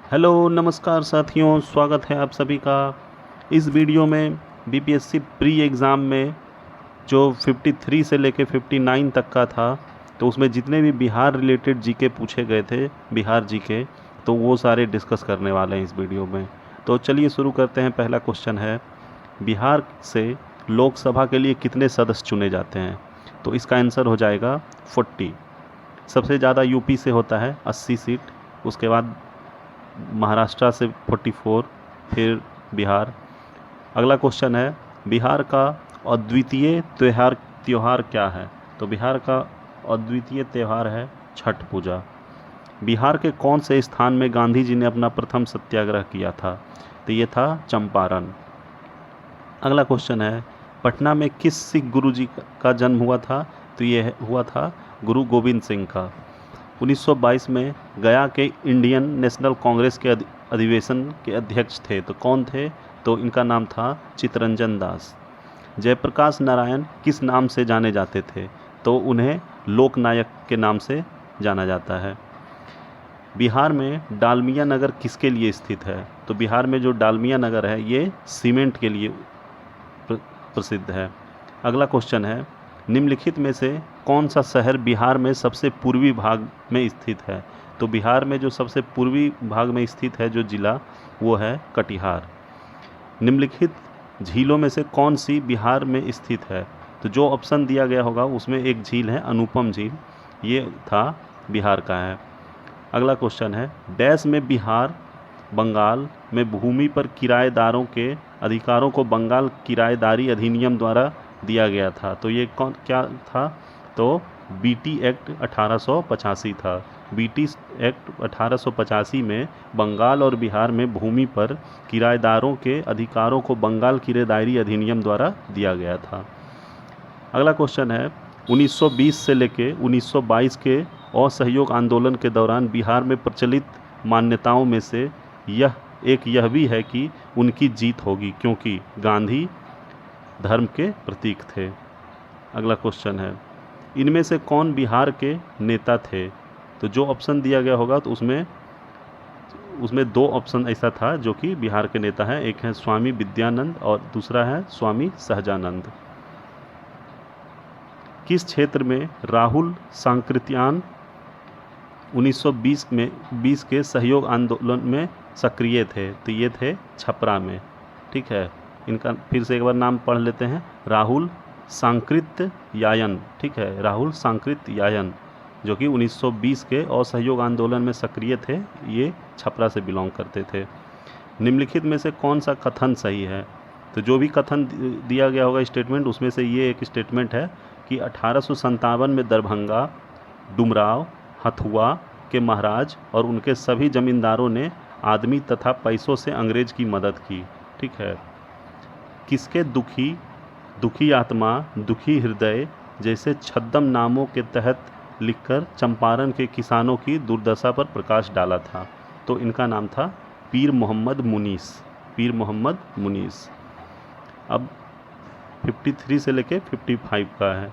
Hello नमस्कार साथियों, स्वागत है आप सभी का। इस वीडियो में बीपीएससी प्री एग्ज़ाम में जो 53 से लेके 59 तक का था, तो उसमें जितने भी बिहार रिलेटेड जीके पूछे गए थे, बिहार जीके, तो वो सारे डिस्कस करने वाले हैं इस वीडियो में। तो चलिए शुरू करते हैं। पहला क्वेश्चन है, बिहार से लोकसभा के लिए कितने सदस्य चुने जाते हैं? तो इसका आंसर हो जाएगा 40। सबसे ज़्यादा यूपी से होता है 80 सीट, उसके बाद महाराष्ट्र से 44, फिर बिहार। अगला क्वेश्चन है, बिहार का अद्वितीय त्योहार क्या है? तो बिहार का अद्वितीय त्यौहार है छठ पूजा। बिहार के कौन से स्थान में गांधी जी ने अपना प्रथम सत्याग्रह किया था? तो ये था चंपारण। अगला क्वेश्चन है, पटना में किस सिख गुरु जी का जन्म हुआ था? तो ये हुआ था गुरु गोविंद सिंह का। 1922 में गया के इंडियन नेशनल कांग्रेस के अधिवेशन के अध्यक्ष थे, तो कौन थे? तो इनका नाम था चित्तरंजन दास। जयप्रकाश नारायण किस नाम से जाने जाते थे? तो उन्हें लोकनायक के नाम से जाना जाता है। बिहार में डालमिया नगर किसके लिए स्थित है? तो बिहार में जो डालमिया नगर है ये सीमेंट के लिए प्रसिद्ध है। अगला क्वेश्चन है, निम्नलिखित में से कौन सा शहर बिहार में सबसे पूर्वी भाग में स्थित है? तो बिहार में जो सबसे पूर्वी भाग में स्थित है जो जिला, वो है कटिहार। निम्नलिखित झीलों में से कौन सी बिहार में स्थित है? तो जो ऑप्शन दिया गया होगा उसमें एक झील है अनुपम झील, ये था बिहार का है। अगला क्वेश्चन है, डैश में बिहार बंगाल में भूमि पर किराएदारों के अधिकारों को बंगाल किराएदारी अधिनियम द्वारा दिया गया था। तो ये कौन क्या था? तो बीटी एक्ट 1885 था। बीटी एक्ट 1885 में बंगाल और बिहार में भूमि पर किराएदारों के अधिकारों को बंगाल किराएदारी अधिनियम द्वारा दिया गया था। अगला क्वेश्चन है, 1920 से लेके 1922 के असहयोग आंदोलन के दौरान बिहार में प्रचलित मान्यताओं में से यह भी है कि उनकी जीत होगी क्योंकि गांधी धर्म के प्रतीक थे। अगला क्वेश्चन है, इनमें से कौन बिहार के नेता थे? तो जो ऑप्शन दिया गया होगा तो उसमें दो ऑप्शन ऐसा था जो कि बिहार के नेता हैं, एक है स्वामी विद्यानंद और दूसरा है स्वामी सहजानंद। किस क्षेत्र में राहुल सांकृत्यान 1920 के सहयोग आंदोलन में सक्रिय थे? तो ये थे छपरा में। ठीक है, इनका फिर से एक बार नाम पढ़ लेते हैं, राहुल सांकृत्यायन। ठीक है, राहुल सांकृत्यायन, जो कि 1920 के असहयोग आंदोलन में सक्रिय थे, ये छपरा से बिलोंग करते थे। निम्नलिखित में से कौन सा कथन सही है? तो जो भी कथन दिया गया होगा स्टेटमेंट, उसमें से ये एक स्टेटमेंट है कि 1857 में दरभंगा, डुमराव, हथुआ के महाराज और उनके सभी जमींदारों ने आदमी तथा पैसों से अंग्रेज की मदद की। ठीक है, किसके दुखी आत्मा दुखी हृदय जैसे छद्म नामों के तहत लिखकर चंपारण के किसानों की दुर्दशा पर प्रकाश डाला था? तो इनका नाम था पीर मोहम्मद मुनीस। पीर मोहम्मद मुनीस। अब 53 से लेके 55 का है।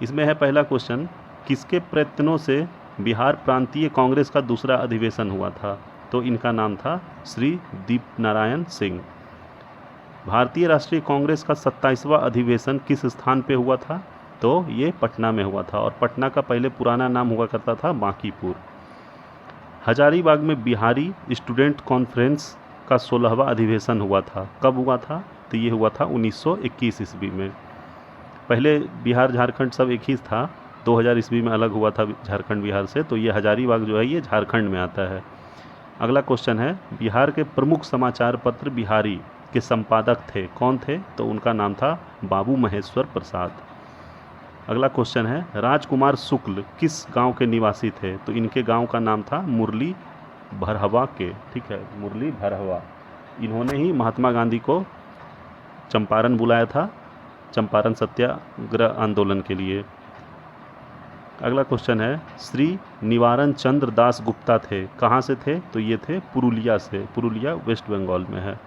इसमें है पहला क्वेश्चन, किसके प्रयत्नों से बिहार प्रांतीय कांग्रेस का दूसरा अधिवेशन हुआ था? तो इनका नाम था श्री दीपनारायण सिंह। भारतीय राष्ट्रीय कांग्रेस का 27वां अधिवेशन किस स्थान पे हुआ था? तो ये पटना में हुआ था, और पटना का पहले पुराना नाम हुआ करता था बांकीपुर। हजारीबाग में बिहारी स्टूडेंट कॉन्फ्रेंस का 16वां अधिवेशन हुआ था, कब हुआ था? तो ये हुआ था 1921 ईस्वी में। पहले बिहार झारखंड सब एक ही था, 2000 ईस्वी में अलग हुआ था झारखंड बिहार से, तो ये हजारीबाग जो है ये झारखंड में आता है। अगला क्वेश्चन है, बिहार के प्रमुख समाचार पत्र बिहारी के संपादक थे, कौन थे? तो उनका नाम था बाबू महेश्वर प्रसाद। अगला क्वेश्चन है, राजकुमार शुक्ल किस गांव के निवासी थे? तो इनके गांव का नाम था मुरली भरहवा के। ठीक है, मुरली भरहवा। इन्होंने ही महात्मा गांधी को चंपारण बुलाया था, चंपारण सत्याग्रह आंदोलन के लिए। अगला क्वेश्चन है, श्री निवारण चंद्र दास गुप्ता थे, कहाँ से थे? तो ये थे पुरुलिया से। पुरुलिया वेस्ट बंगाल में है,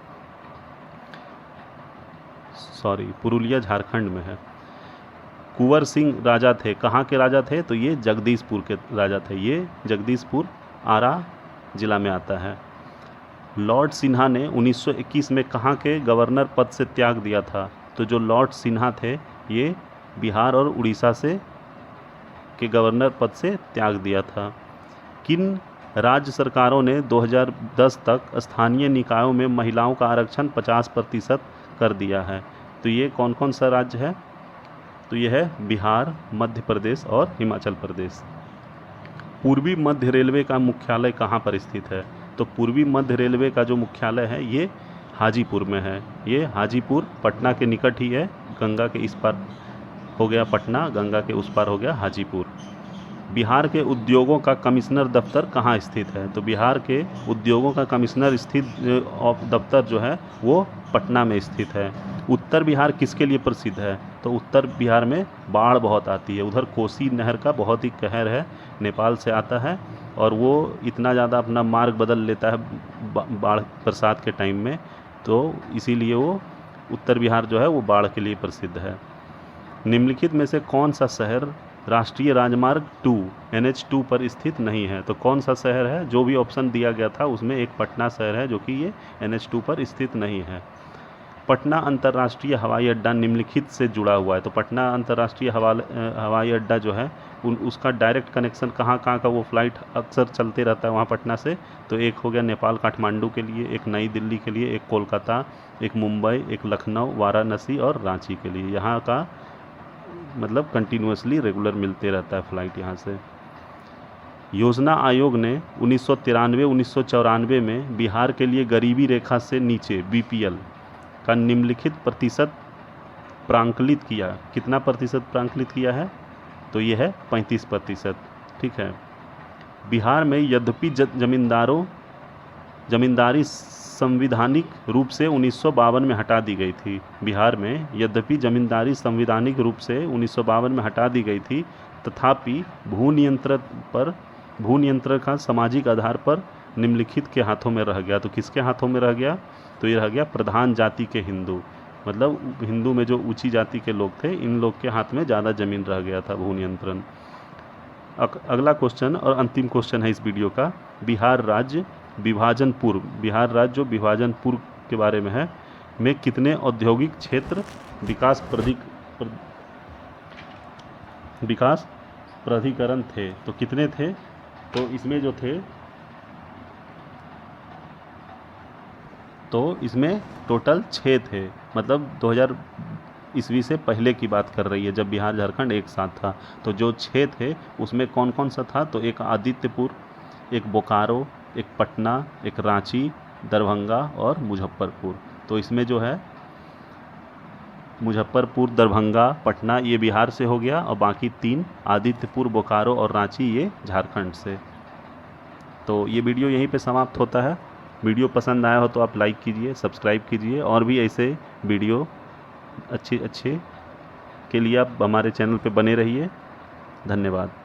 पुरुलिया झारखंड में है। कुंवर सिंह राजा थे, कहाँ के राजा थे? तो ये जगदीशपुर के राजा थे। ये जगदीशपुर आरा जिला में आता है। लॉर्ड सिन्हा ने 1921 में कहाँ के गवर्नर पद से त्याग दिया था? तो जो लॉर्ड सिन्हा थे ये बिहार और उड़ीसा से के गवर्नर पद से त्याग दिया था। किन राज्य सरकारों ने 2010 तक स्थानीय निकायों में महिलाओं का आरक्षण 50% कर दिया है? तो ये कौन कौन सा राज्य है? तो ये है बिहार, मध्य प्रदेश और हिमाचल प्रदेश। पूर्वी मध्य रेलवे का मुख्यालय कहाँ पर स्थित है? तो पूर्वी मध्य रेलवे का जो मुख्यालय है ये हाजीपुर में है। ये हाजीपुर पटना के निकट ही है। गंगा के इस पार हो गया पटना, गंगा के उस पार हो गया हाजीपुर। बिहार के उद्योगों का कमिश्नर दफ्तर कहाँ स्थित है? तो बिहार के उद्योगों का कमिश्नर स्थित दफ्तर जो है वो पटना में स्थित है। उत्तर बिहार किसके लिए प्रसिद्ध है? तो उत्तर बिहार में बाढ़ बहुत आती है। उधर कोसी नहर का बहुत ही कहर है, नेपाल से आता है और वो इतना ज़्यादा अपना मार्ग बदल लेता है बाढ़ बरसात के टाइम में, तो इसीलिए वो उत्तर बिहार जो है वो बाढ़ के लिए प्रसिद्ध है। निम्नलिखित में से कौन सा शहर राष्ट्रीय राजमार्ग 2 NH2 पर स्थित नहीं है? तो कौन सा शहर है? जो भी ऑप्शन दिया गया था उसमें एक पटना शहर है जो कि ये NH2 पर स्थित नहीं है। पटना अंतर्राष्ट्रीय हवाई अड्डा निम्नलिखित से जुड़ा हुआ है। तो पटना अंतर्राष्ट्रीय हवाई अड्डा जो है उसका डायरेक्ट कनेक्शन कहाँ कहाँ का वो फ्लाइट अक्सर चलते रहता है वहाँ पटना से? तो एक हो गया नेपाल काठमांडू के लिए, एक नई दिल्ली के लिए, एक कोलकाता, एक मुंबई, एक लखनऊ, वाराणसी और रांची के लिए। यहाँ का मतलब कंटिन्यूसली रेगुलर मिलते रहता है फ्लाइट यहाँ से। योजना आयोग ने 1993-1994 में बिहार के लिए गरीबी रेखा से नीचे BPL का निम्नलिखित प्रतिशत प्रांकलित किया। कितना प्रतिशत प्रांकलित किया है? तो ये है 35%। ठीक है। बिहार में यद्यपि जमींदारी संविधानिक रूप से 1952 में हटा दी गई थी। बिहार में यद्यपि जमींदारी संवैधानिक रूप से 1952 में हटा दी गई थी, तथापि भू नियंत्रण का सामाजिक आधार पर निम्नलिखित के हाथों में रह गया। तो किसके हाथों में रह गया? तो ये रह गया प्रधान जाति के हिंदू, मतलब हिंदू में जो ऊंची जाति के लोग थे इन लोग के हाथ में ज़्यादा ज़मीन रह गया था भू नियंत्रण। अगला क्वेश्चन और अंतिम क्वेश्चन है इस वीडियो का। बिहार राज्य विभाजन पूर्व, बिहार राज्य जो विभाजन पूर्व के बारे में है, में कितने औद्योगिक क्षेत्र विकास प्राधिकरण थे? तो कितने थे? तो इसमें जो थे तो इसमें टोटल 6 थे। मतलब 2000 ईस्वी से पहले की बात कर रही है जब बिहार झारखंड एक साथ था। तो जो 6 थे उसमें कौन कौन सा था? तो एक आदित्यपुर, एक बोकारो, एक पटना, एक रांची, दरभंगा और मुजफ्फरपुर। तो इसमें जो है मुजफ्फरपुर, दरभंगा, पटना ये बिहार से हो गया और बाकी 3 आदित्यपुर, बोकारो और रांची ये झारखंड से। तो ये वीडियो यहीं पे समाप्त होता है। वीडियो पसंद आया हो तो आप लाइक कीजिए, सब्सक्राइब कीजिए और भी ऐसे वीडियो अच्छे के लिए आप हमारे चैनल पे बने रहिए। धन्यवाद।